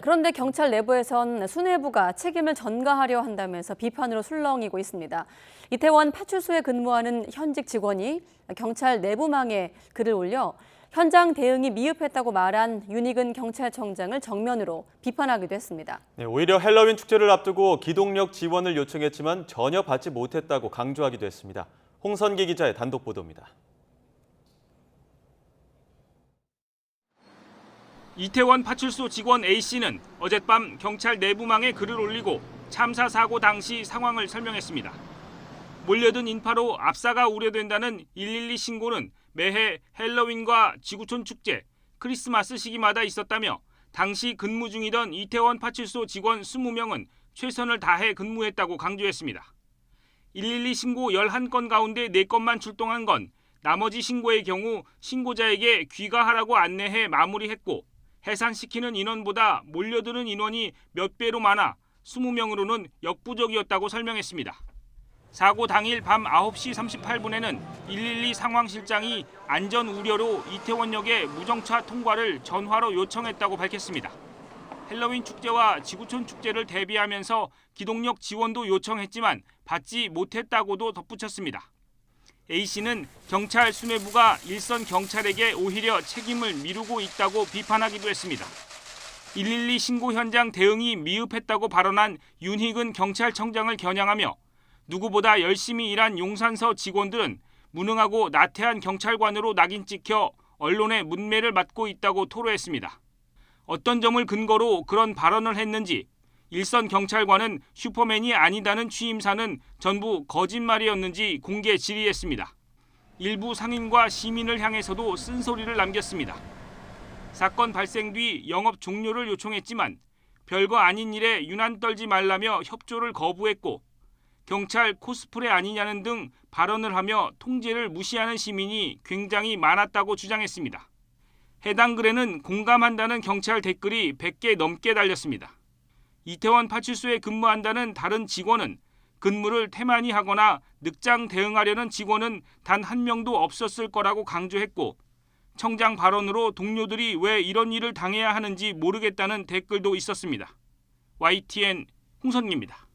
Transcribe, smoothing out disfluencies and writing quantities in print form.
그런데 경찰 내부에선 수뇌부가 책임을 전가하려 한다면서 비판으로 술렁이고 있습니다. 이태원 파출소에 근무하는 현직 직원이 경찰 내부망에 글을 올려 현장 대응이 미흡했다고 말한 윤희근 경찰청장을 정면으로 비판하기도 했습니다. 네, 오히려 헬로윈 축제를 앞두고 기동력 지원을 요청했지만 전혀 받지 못했다고 강조하기도 했습니다. 홍선기 기자의 단독 보도입니다. 이태원 파출소 직원 A씨는 어젯밤 경찰 내부망에 글을 올리고 참사 사고 당시 상황을 설명했습니다. 몰려든 인파로 압사가 우려된다는 112 신고는 매해 헬로윈과 지구촌 축제, 크리스마스 시기마다 있었다며 당시 근무 중이던 이태원 파출소 직원 20명은 최선을 다해 근무했다고 강조했습니다. 112 신고 11건 가운데 4건만 출동한 건 나머지 신고의 경우 신고자에게 귀가하라고 안내해 마무리했고 해산시키는 인원보다 몰려드는 인원이 몇 배로 많아 20명으로는 역부족이었다고 설명했습니다. 사고 당일 밤 9시 38분에는 112 상황실장이 안전 우려로 이태원역의 무정차 통과를 전화로 요청했다고 밝혔습니다. 헬로윈 축제와 지구촌 축제를 대비하면서 기동력 지원도 요청했지만 받지 못했다고도 덧붙였습니다. A씨는 경찰 수뇌부가 일선 경찰에게 오히려 책임을 미루고 있다고 비판하기도 했습니다. 112 신고 현장 대응이 미흡했다고 발언한 윤희근 경찰청장을 겨냥하며 누구보다 열심히 일한 용산서 직원들은 무능하고 나태한 경찰관으로 낙인 찍혀 언론의 문매를 받고 있다고 토로했습니다. 어떤 점을 근거로 그런 발언을 했는지 일선 경찰관은 슈퍼맨이 아니다는 취임사는 전부 거짓말이었는지 공개 질의했습니다. 일부 상인과 시민을 향해서도 쓴소리를 남겼습니다. 사건 발생 뒤 영업 종료를 요청했지만 별거 아닌 일에 유난 떨지 말라며 협조를 거부했고 경찰 코스프레 아니냐는 등 발언을 하며 통제를 무시하는 시민이 굉장히 많았다고 주장했습니다. 해당 글에는 공감한다는 경찰 댓글이 100개 넘게 달렸습니다. 이태원 파출소에 근무한다는 다른 직원은 근무를 태만히 하거나 늑장 대응하려는 직원은 단 한 명도 없었을 거라고 강조했고 청장 발언으로 동료들이 왜 이런 일을 당해야 하는지 모르겠다는 댓글도 있었습니다. YTN 홍선기입니다.